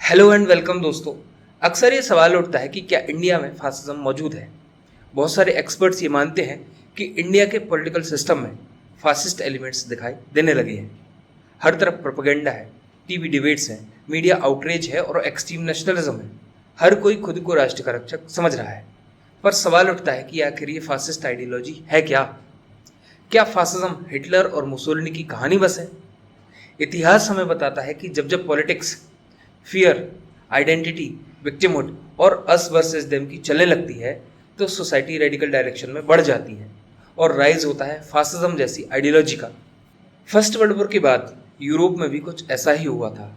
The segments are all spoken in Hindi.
हेलो एंड वेलकम दोस्तों। अक्सर ये सवाल उठता है कि क्या इंडिया में फासिज्म मौजूद है। बहुत सारे एक्सपर्ट्स ये मानते हैं कि इंडिया के पॉलिटिकल सिस्टम में फासिस्ट एलिमेंट्स दिखाई देने लगे हैं। हर तरफ प्रोपेगेंडा है, टीवी डिबेट्स हैं, मीडिया आउटरीच है और एक्सट्रीम नेशनलिज्म है। हर कोई खुद को राष्ट्र का रक्षक समझ रहा है। पर सवाल उठता है कि आखिर ये फासिस्ट आइडियोलॉजी है क्या? क्या फासिज्म हिटलर और मुसोलिनी की कहानी बस है? इतिहास हमें बताता है कि जब जब पॉलिटिक्स फियर, आइडेंटिटी, विक्टिमहुड और अस वर्सेस देम की चलने लगती है तो सोसाइटी रेडिकल डायरेक्शन में बढ़ जाती है और राइज होता है फासिज्म जैसी आइडियोलॉजी का। फर्स्ट वर्ल्ड वॉर के बाद यूरोप में भी कुछ ऐसा ही हुआ था,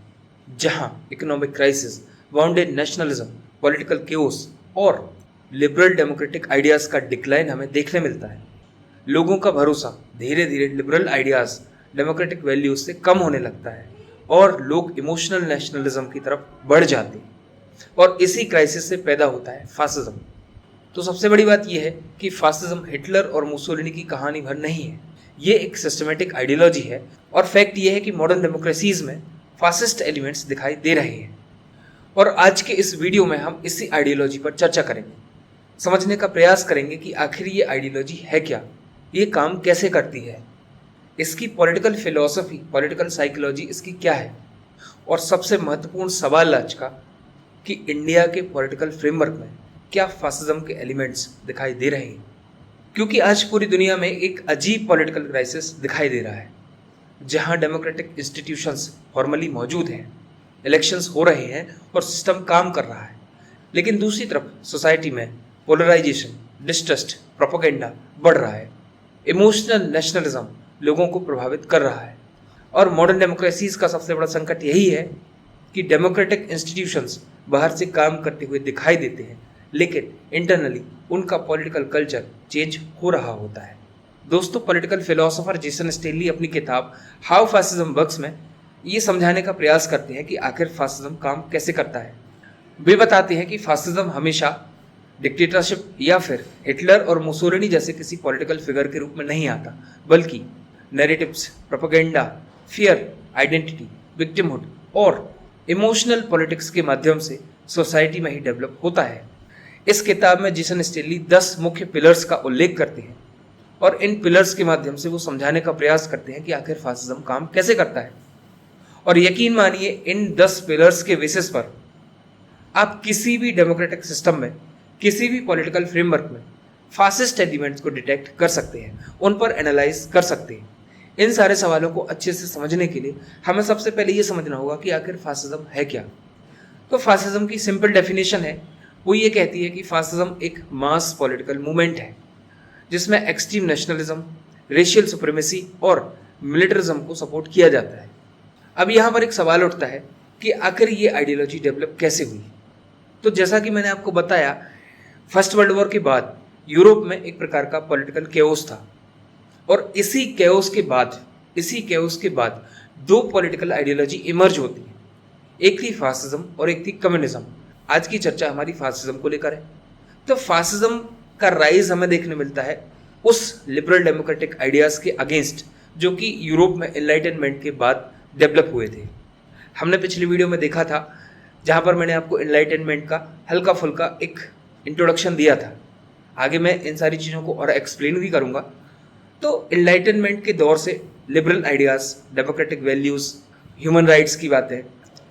जहां economic crisis, bounded nationalism, political chaos और लिबरल डेमोक्रेटिक आइडियाज का डिक्लाइन हमें देखने मिलता है। लोगों का भरोसा धीरे धीरे लिबरल आइडियाज, डेमोक्रेटिक वैल्यूज से कम होने लगता है और लोग इमोशनल नेशनलिज्म की तरफ बढ़ जाते हैं और इसी क्राइसिस से पैदा होता है फासिज्म। तो सबसे बड़ी बात यह है कि फासिज्म हिटलर और मुसोलिनी की कहानी भर नहीं है, ये एक सिस्टमेटिक आइडियोलॉजी है और फैक्ट ये है कि मॉडर्न डेमोक्रेसीज में फासिस्ट एलिमेंट्स दिखाई दे रहे हैं। और आज के इस वीडियो में हम इसी आइडियोलॉजी पर चर्चा करेंगे, समझने का प्रयास करेंगे कि आखिर ये आइडियोलॉजी है क्या, ये काम कैसे करती है, इसकी पॉलिटिकल फिलॉसफी, पॉलिटिकल साइकोलॉजी इसकी क्या है, और सबसे महत्वपूर्ण सवाल आज का कि इंडिया के पॉलिटिकल फ्रेमवर्क में क्या फासिज्म के एलिमेंट्स दिखाई दे रहे हैं। क्योंकि आज पूरी दुनिया में एक अजीब पॉलिटिकल क्राइसिस दिखाई दे रहा है, जहां डेमोक्रेटिक इंस्टीट्यूशंस फॉर्मली मौजूद हैं, इलेक्शंस हो रहे हैं और सिस्टम काम कर रहा है, लेकिन दूसरी तरफ सोसाइटी में पोलराइजेशन, डिस्ट्रस्ट, प्रोपेगेंडा बढ़ रहा है। इमोशनल नेशनलिज्म लोगों को प्रभावित कर रहा है और मॉडर्न डेमोक्रेसीज का सबसे बड़ा संकट यही है कि डेमोक्रेटिक इंस्टीट्यूशंस बाहर से काम करते हुए दिखाई देते हैं, लेकिन इंटरनली उनका पॉलिटिकल कल्चर चेंज हो रहा होता है। दोस्तों, पॉलिटिकल फिलोसोफर जेसन स्टेनली अपनी किताब हाउ फासिज्म वर्क्स में ये समझाने का प्रयास करते हैं कि आखिर फासिज्म काम कैसे करता है। वे बताते हैं कि फासिज्म हमेशा डिक्टेटरशिप या फिर हिटलर और मुसोलिनी जैसे किसी पॉलिटिकल फिगर के रूप में नहीं आता, बल्कि narratives, propaganda, fear, identity, victimhood और इमोशनल पॉलिटिक्स के माध्यम से सोसाइटी में ही डेवलप होता है। इस किताब में जेसन स्टेनली 10 मुख्य पिलर्स का उल्लेख करते हैं और इन पिलर्स के माध्यम से वो समझाने का प्रयास करते हैं कि आखिर फासिज्म काम कैसे करता है। और यकीन मानिए, इन 10 पिलर्स के बेसिस पर आप किसी भी डेमोक्रेटिक सिस्टम में, किसी भी पॉलिटिकल फ्रेमवर्क में फासिस्ट एलिमेंट्स को डिटेक्ट कर सकते हैं, उन पर एनालाइज कर सकते हैं। इन सारे सवालों को अच्छे से समझने के लिए हमें सबसे पहले ये समझना होगा कि आखिर फासिज्म है क्या। तो फासिज्म की सिंपल डेफिनेशन है, वो ये कहती है कि फासिज्म एक मास पॉलिटिकल मूवमेंट है जिसमें एक्सट्रीम नेशनलिज्म, रेशियल सुप्रीमेसी और मिलिटरिज्म को सपोर्ट किया जाता है। अब यहाँ पर एक सवाल उठता है कि आखिर ये आइडियोलॉजी डेवलप कैसे हुई। तो जैसा कि मैंने आपको बताया, फर्स्ट वर्ल्ड वॉर के बाद यूरोप में एक प्रकार का पॉलिटिकल केओस था और इसी केओस के बाद दो पॉलिटिकल आइडियोलॉजी इमर्ज होती है। एक थी फासिज्म और एक थी कम्युनिज्म। आज की चर्चा हमारी फासिज्म को लेकर है। तो फासिज्म का राइज हमें देखने मिलता है उस लिबरल डेमोक्रेटिक आइडियाज के अगेंस्ट जो कि यूरोप में एनलाइटनमेंट के बाद डेवलप हुए थे। हमने पिछली वीडियो में देखा था, जहाँ पर मैंने आपको एनलाइटनमेंट का हल्का फुल्का एक इंट्रोडक्शन दिया था। आगे मैं इन सारी चीज़ों को और एक्सप्लेन भी करूँगा। तो एनलाइटनमेंट के दौर से liberal ideas, democratic values, human rights की बातें,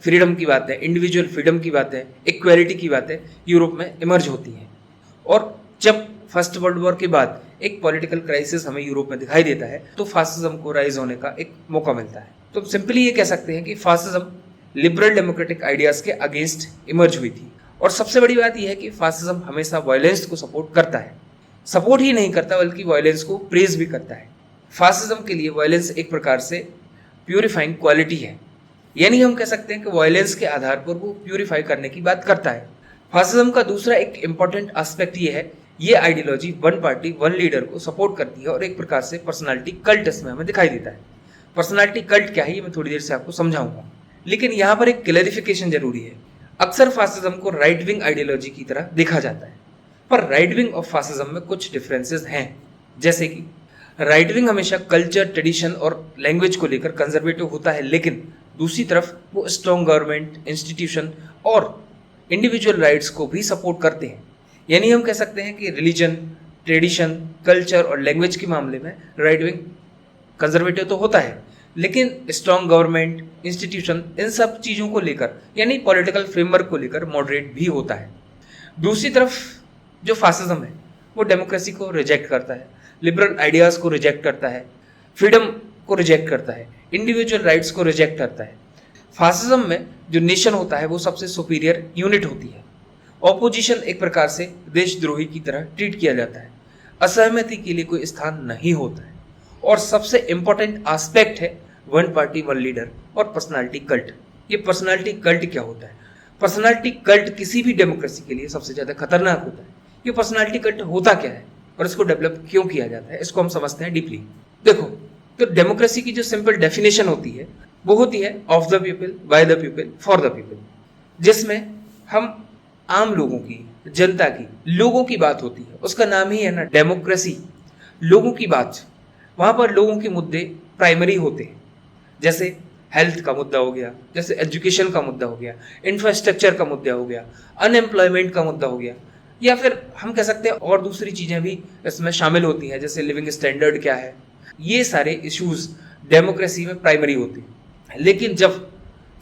फ्रीडम की बातें, इंडिविजुअल फ्रीडम की बातें, इक्वालिटी की बातें यूरोप में इमर्ज होती हैं। और जब फर्स्ट वर्ल्ड वॉर के बाद एक पॉलिटिकल क्राइसिस हमें यूरोप में दिखाई देता है तो फासिज्म को राइज होने का एक मौका मिलता है। तो सिंपली ये कह सकते हैं कि फासिज्म लिबरल डेमोक्रेटिक आइडियाज़ के अगेंस्ट इमर्ज हुई थी। और सबसे बड़ी बात यह है कि फासिज्म हमेशा वायलेंस को सपोर्ट करता है। सपोर्ट ही नहीं करता बल्कि वायलेंस को प्रेज भी करता है। फासिज्म के लिए वायलेंस एक प्रकार से प्यूरिफाइंग क्वालिटी है, यानी हम कह सकते हैं कि वायलेंस के आधार पर वो प्यूरिफाई करने की बात करता है। फासिज्म का दूसरा एक इंपॉर्टेंट एस्पेक्ट ये है, ये ideology one party one leader को सपोर्ट करती है और एक प्रकार से पर्सनालिटी कल्ट इसमें हमें दिखाई देता है। पर्सनालिटी कल्ट क्या है ये मैं थोड़ी देर से आपको समझाऊंगा, लेकिन यहाँ पर एक क्लैरिफिकेशन जरूरी है। अक्सर फासिज्म को राइट विंग आइडियोलॉजी की तरह देखा जाता है, पर राइट विंग ऑफ फासिज्म में कुछ डिफरेंसेस हैं। जैसे कि राइट विंग हमेशा कल्चर, ट्रेडिशन और लैंग्वेज को लेकर कंजर्वेटिव होता है, लेकिन दूसरी तरफ वो स्ट्रॉन्ग गवर्नमेंट, इंस्टीट्यूशन और इंडिविजुअल राइट्स को भी सपोर्ट करते हैं। यानी हम कह सकते हैं कि रिलीजन, ट्रेडिशन, कल्चर और लैंग्वेज के मामले में राइट विंग कंजर्वेटिव तो होता है, लेकिन स्ट्रॉन्ग गवर्नमेंट, इंस्टीट्यूशन, इन सब चीज़ों को लेकर यानी पॉलिटिकल फ्रेमवर्क को लेकर मॉडरेट भी होता है। दूसरी तरफ जो फासिज्म है वो डेमोक्रेसी को रिजेक्ट करता है, लिबरल आइडियाज़ को रिजेक्ट करता है, फ्रीडम को रिजेक्ट करता है, इंडिविजुअल राइट्स को रिजेक्ट करता है। फासिज्म में जो नेशन होता है वो सबसे सुपीरियर यूनिट होती है। ऑपोजिशन एक प्रकार से देशद्रोही की तरह ट्रीट किया जाता है, असहमति के लिए कोई स्थान नहीं होता है। और सबसे इंपॉर्टेंट एस्पेक्ट है वन पार्टी वन लीडर और पर्सनालिटी कल्ट। ये पर्सनालिटी कल्ट क्या होता है? पर्सनालिटी कल्ट किसी भी डेमोक्रेसी के लिए सबसे ज़्यादा खतरनाक होता है। ये पर्सनालिटी कल्ट होता क्या है और इसको डेवलप क्यों किया जाता है, इसको हम समझते हैं डीपली। देखो, तो डेमोक्रेसी की जो सिंपल डेफिनेशन होती है वो होती है of the people, by the people, for the people, जिसमें हम आम लोगों की, जनता की, लोगों की बात होती है। उसका नाम ही है ना डेमोक्रेसी, लोगों की बात। वहाँ पर लोगों के मुद्दे प्राइमरी होते हैं, जैसे हेल्थ का मुद्दा हो गया, जैसे एजुकेशन का मुद्दा हो गया, इंफ्रास्ट्रक्चर का मुद्दा हो गया, अनएम्प्लॉयमेंट का मुद्दा हो गया, या फिर हम कह सकते हैं और दूसरी चीज़ें भी इसमें शामिल होती हैं, जैसे लिविंग स्टैंडर्ड क्या है। ये सारे इश्यूज डेमोक्रेसी में प्राइमरी होते हैं। लेकिन जब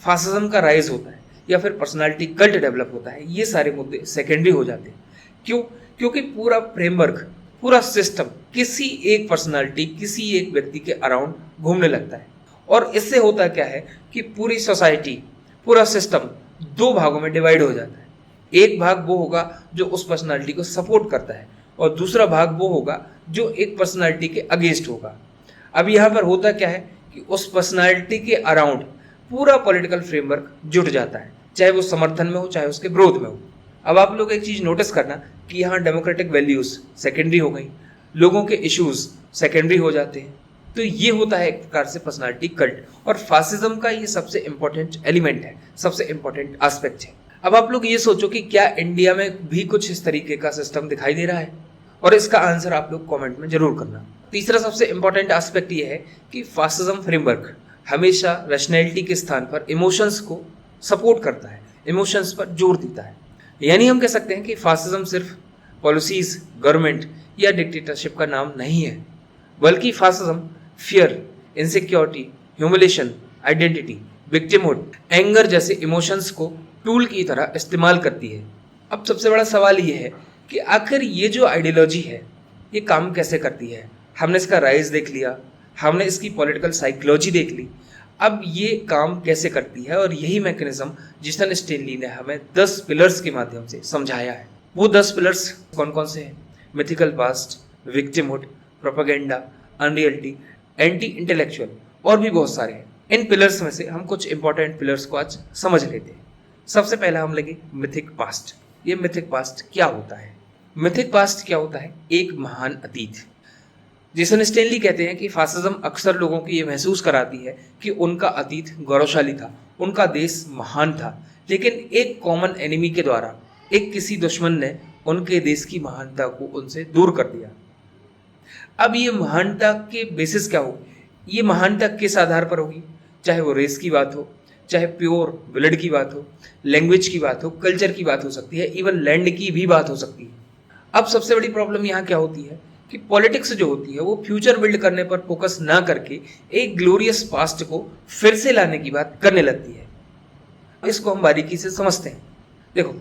फासिज्म का राइज होता है या फिर पर्सनालिटी कल्ट डेवलप होता है, ये सारे मुद्दे सेकेंडरी हो जाते हैं। क्यों? क्योंकि पूरा फ्रेमवर्क, पूरा सिस्टम किसी एक पर्सनालिटी, किसी एक व्यक्ति के अराउंड घूमने लगता है। और इससे होता क्या है कि पूरी सोसाइटी, पूरा सिस्टम दो भागों में डिवाइड हो जाता है। एक भाग वो होगा जो उस पर्सनालिटी को सपोर्ट करता है और दूसरा भाग वो होगा जो एक पर्सनालिटी के अगेंस्ट होगा। अब यहाँ पर होता क्या है कि उस पर्सनालिटी के अराउंड पूरा पॉलिटिकल फ्रेमवर्क जुट जाता है, चाहे वो समर्थन में हो चाहे उसके विरोध में हो। अब आप लोग एक चीज़ नोटिस करना कि यहाँ डेमोक्रेटिक वैल्यूज़ सेकेंडरी हो गई, लोगों के इश्यूज सेकेंडरी हो जाते हैं। तो ये होता है एक प्रकार से पर्सनालिटी कल्ट, और फासिज्म का ये सबसे इंपॉर्टेंट एलिमेंट है, सबसे इंपॉर्टेंट एस्पेक्ट है। अब आप लोग ये सोचो कि क्या इंडिया में भी कुछ इस तरीके का सिस्टम दिखाई दे रहा है, और इसका आंसर आप लोग कमेंट में जरूर करना। तीसरा सबसे इंपॉर्टेंट एस्पेक्ट ये है कि फासिज्म फ्रेमवर्क हमेशा रैशनैलिटी के स्थान पर इमोशंस को सपोर्ट करता है, इमोशंस पर जोर देता है। यानी हम कह सकते हैं कि फासिज्म सिर्फ पॉलिसीज, गवर्नमेंट या डिक्टेटरशिप का नाम नहीं है, बल्कि fascism fear, insecurity, humiliation, identity, victimhood, anger जैसे इमोशंस को टूल की तरह इस्तेमाल करती है। अब सबसे बड़ा सवाल ये है कि आखिर ये जो आइडियोलॉजी है ये काम कैसे करती है। हमने इसका राइज देख लिया, हमने इसकी पॉलिटिकल साइकोलॉजी देख ली, अब ये काम कैसे करती है, और यही मैकेनिज्म जिसन स्टेनली ने हमें 10 पिलर्स के माध्यम से समझाया है। वो 10 पिलर्स कौन कौन से हैं? Mythical past, victimhood, propaganda, unreality, anti intellectual और भी बहुत सारे हैं। इन पिलर्स में से हम कुछ इंपॉर्टेंट पिलर्स को आज समझ लेते हैं। सबसे पहला हम लेंगे मिथिक पास्ट। ये मिथिक पास्ट क्या होता है? मिथिक पास्ट क्या होता है? एक महान अतीत। जेसन स्टेनली कहते हैं कि फासिज्म अक्सर लोगों को ये महसूस कराती है कि उनका अतीत गौरवशाली था, उनका देश महान था, लेकिन एक कॉमन एनिमी के द्वारा, एक किसी दुश्मन ने उनके देश की महानता को उनसे दूर कर दिया। अब ये महानता के बेसिस क्या हो? ये महानता किस आधार पर होगी? चाहे वो रेस की बात हो, चाहे प्योर ब्लड की बात हो, लैंग्वेज की बात हो, कल्चर की बात हो सकती है, इवन लैंड की भी बात हो सकती है। अब सबसे बड़ी प्रॉब्लम यहाँ क्या होती है कि पॉलिटिक्स जो होती है वो फ्यूचर बिल्ड करने पर फोकस ना करके एक ग्लोरियस पास्ट को फिर से लाने की बात करने लगती है। इसको हम बारीकी से समझते हैं। देखो,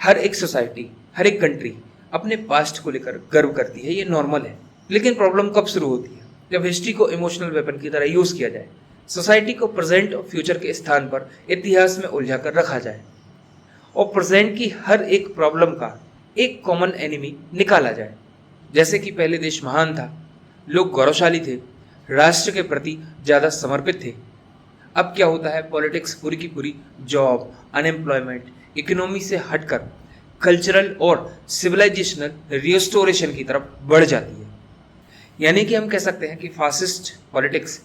हर एक सोसाइटी, हर एक कंट्री अपने पास्ट को लेकर गर्व करती है, ये नॉर्मल है। लेकिन प्रॉब्लम कब शुरू होती है? जब हिस्ट्री को इमोशनल वेपन की तरह यूज किया जाए, सोसाइटी को प्रेजेंट और फ्यूचर के स्थान पर इतिहास में उलझा कर रखा जाए, और प्रेजेंट की हर एक प्रॉब्लम का एक कॉमन एनिमी निकाला जाए। जैसे कि पहले देश महान था, लोग गौरवशाली थे, राष्ट्र के प्रति ज़्यादा समर्पित थे। अब क्या होता है? पॉलिटिक्स पूरी की पूरी जॉब, अनएम्प्लॉयमेंट, इकोनॉमी से हटकर कल्चरल और सिविलाइजेशनल रिस्टोरेशन की तरफ बढ़ जाती है। यानी कि हम कह सकते हैं कि फासिस्ट पॉलिटिक्स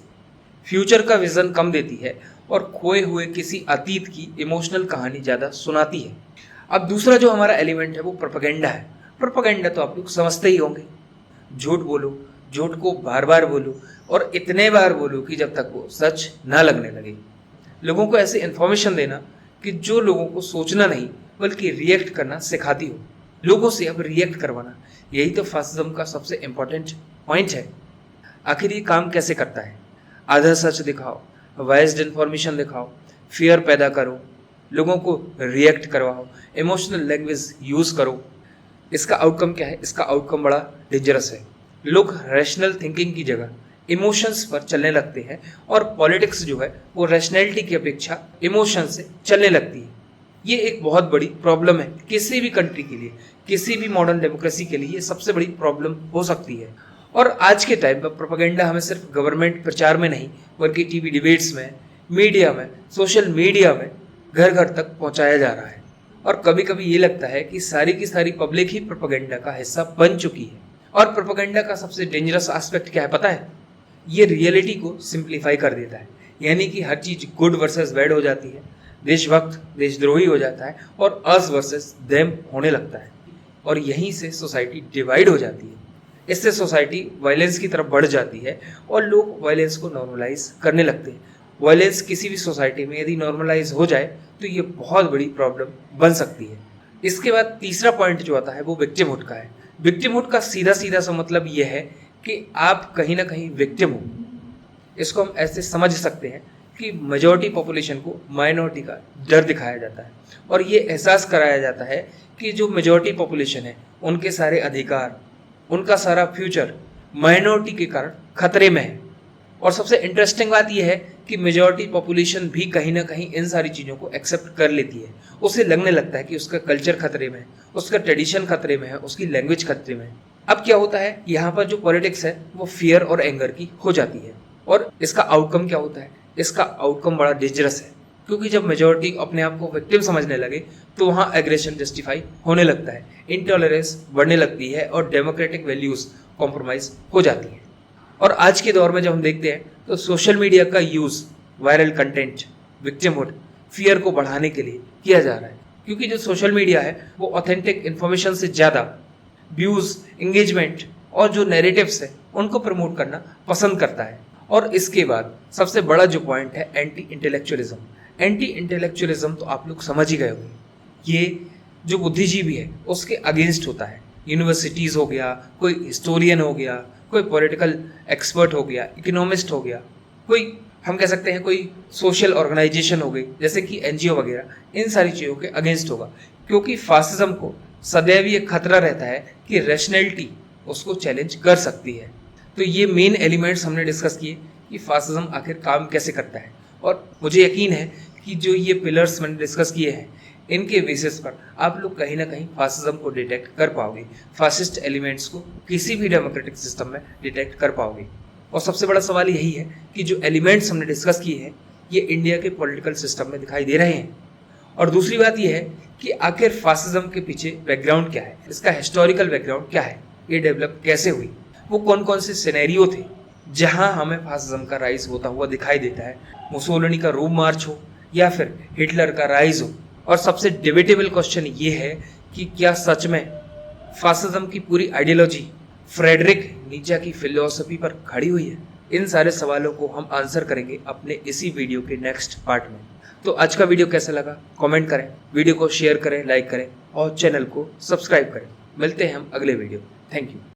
फ्यूचर का विजन कम देती है और खोए हुए किसी अतीत की इमोशनल कहानी ज़्यादा सुनाती है। अब दूसरा जो हमारा एलिमेंट है वो प्रोपेगेंडा है। प्रोपेगेंडा तो आप लोग समझते ही होंगे, झूठ बोलो, झूठ को बार बार बोलो और इतने बार बोलो कि जब तक वो सच ना लगने लगे। लोगों को ऐसी इन्फॉर्मेशन देना कि जो लोगों को सोचना नहीं बल्कि रिएक्ट करना सिखाती हो, लोगों से अब रिएक्ट करवाना। यही तो फासिज्म का सबसे इम्पोर्टेंट पॉइंट है। आखिर ये काम कैसे करता है? आधा सच दिखाओ, वाइज्ड इन्फॉर्मेशन दिखाओ, फियर पैदा करो, लोगों को रिएक्ट करवाओ, इमोशनल लैंग्वेज यूज़ करो। इसका आउटकम क्या है? इसका आउटकम बड़ा डेंजरस है। लोग रैशनल थिंकिंग की जगह इमोशंस पर चलने लगते हैं और पॉलिटिक्स जो है वो रैशनैलिटी की अपेक्षा इमोशन से चलने लगती है। ये एक बहुत बड़ी प्रॉब्लम है किसी भी कंट्री के लिए, किसी भी मॉडर्न डेमोक्रेसी के लिए ये सबसे बड़ी प्रॉब्लम हो सकती है। और आज के टाइम पर प्रोपेगेंडा हमें सिर्फ गवर्नमेंट प्रचार में नहीं बल्कि टीवी डिबेट्स में, मीडिया में, सोशल मीडिया में घर घर तक पहुंचाया जा रहा है। और कभी कभी ये लगता है कि सारी की सारी पब्लिक ही प्रोपेगेंडा का हिस्सा बन चुकी है। और प्रोपेगेंडा का सबसे डेंजरस एस्पेक्ट क्या है पता है? ये रियलिटी को सिंप्लीफाई कर देता है, यानी कि हर चीज गुड वर्सेस बैड हो जाती है, देशभक्त देशद्रोही हो जाता है और अस वर्सेस देम होने लगता है। और यहीं से सोसाइटी डिवाइड हो जाती है। इससे सोसाइटी वायलेंस की तरफ बढ़ जाती है और लोग वायलेंस को नॉर्मलाइज करने लगते हैं। वायलेंस किसी भी सोसाइटी में यदि नॉर्मलाइज हो जाए तो ये बहुत बड़ी प्रॉब्लम बन सकती है। इसके बाद तीसरा पॉइंट जो आता है वो विक्टिमहुड का है। विक्टिमहुड का सीधा सीधा सा मतलब ये है कि आप कहीं ना कहीं विक्टिम हो। इसको हम ऐसे समझ सकते हैं कि मेजॉरिटी पॉपुलेशन को माइनॉरिटी का डर दिखाया जाता है और ये एहसास कराया जाता है कि जो मेजॉरिटी पॉपुलेशन है उनके सारे अधिकार, उनका सारा फ्यूचर माइनॉरिटी के कारण खतरे में है। और सबसे इंटरेस्टिंग बात यह है कि मेजॉरिटी पॉपुलेशन भी कहीं ना कहीं इन सारी चीज़ों को एक्सेप्ट कर लेती है। उसे लगने लगता है कि उसका कल्चर खतरे में है, उसका ट्रेडिशन खतरे में है, उसकी लैंग्वेज खतरे में है। अब क्या होता है, यहाँ पर जो पॉलिटिक्स है वो फियर और एंगर की हो जाती है। और इसका आउटकम क्या होता है? इसका आउटकम बड़ा डेंजरस है, क्योंकि जब मेजॉरिटी अपने आप को विक्टिम समझने लगे तो वहाँ एग्रेशन जस्टिफाई होने लगता है, इंटॉलरेंस बढ़ने लगती है और डेमोक्रेटिक वैल्यूज कॉम्प्रोमाइज हो जाती है। और आज के दौर में जब हम देखते हैं तो सोशल मीडिया का use viral content, victimhood, fear को बढ़ाने के लिए किया जा रहा है, क्योंकि जो सोशल मीडिया है वो ऑथेंटिक इन्फॉर्मेशन से ज़्यादा व्यूज, एंगेजमेंट और जो नैरेटिव्स है उनको प्रमोट करना पसंद करता है। और इसके बाद सबसे बड़ा जो पॉइंट है एंटी इंटेलेक्चुअलिज्म। एंटी इंटेलेक्चुअलिज्म तो आप लोग समझ ही गए होंगे, ये जो बुद्धिजीवी है उसके अगेंस्ट होता है। यूनिवर्सिटीज़ हो गया, कोई हिस्टोरियन हो गया, कोई पॉलिटिकल एक्सपर्ट हो गया, इकोनॉमिस्ट हो गया, कोई हम कह सकते हैं कोई सोशल ऑर्गेनाइजेशन हो गई जैसे कि एनजीओ वगैरह, इन सारी चीज़ों के अगेंस्ट होगा। क्योंकि फासिज्म को सदैव ये खतरा रहता है कि रैशनैलिटी उसको चैलेंज कर सकती है। तो ये मेन एलिमेंट्स हमने डिस्कस किए कि फासिज्म आखिर काम कैसे करता है। और मुझे यकीन है कि जो ये पिलर्स मैंने डिस्कस किए हैं इनके बेसिस पर आप लोग कहीं ना कहीं फासिज्म को डिटेक्ट कर पाओगे, फासिस्ट एलिमेंट्स को किसी भी डेमोक्रेटिक सिस्टम में डिटेक्ट कर पाओगे। और सबसे बड़ा सवाल यही है कि जो एलिमेंट्स हमने डिस्कस किए हैं ये इंडिया के पॉलिटिकल सिस्टम में दिखाई दे रहे हैं। और दूसरी बात यह है कि आखिर फासिज्म के पीछे बैकग्राउंड क्या है, इसका हिस्टोरिकल बैकग्राउंड क्या है, ये डेवलप कैसे हुई, वो कौन कौन से सिनेरियो थे जहां हमें फासिज्म का राइज होता हुआ दिखाई देता है। मुसोलिनी का रोम मार्च हो या फिर हिटलर का राइज हो। और सबसे डिबेटेबल क्वेश्चन ये है कि क्या सच में फासिज्म की पूरी आइडियोलॉजी फ्रेडरिक नीचे की फिलॉसफी पर खड़ी हुई है? इन सारे सवालों को हम आंसर करेंगे अपने इसी वीडियो के नेक्स्ट पार्ट में। तो आज का वीडियो कैसा लगा कमेंट करें, वीडियो को शेयर करें, लाइक करें और चैनल को सब्सक्राइब करें। मिलते हैं हम अगले वीडियो। Thank you.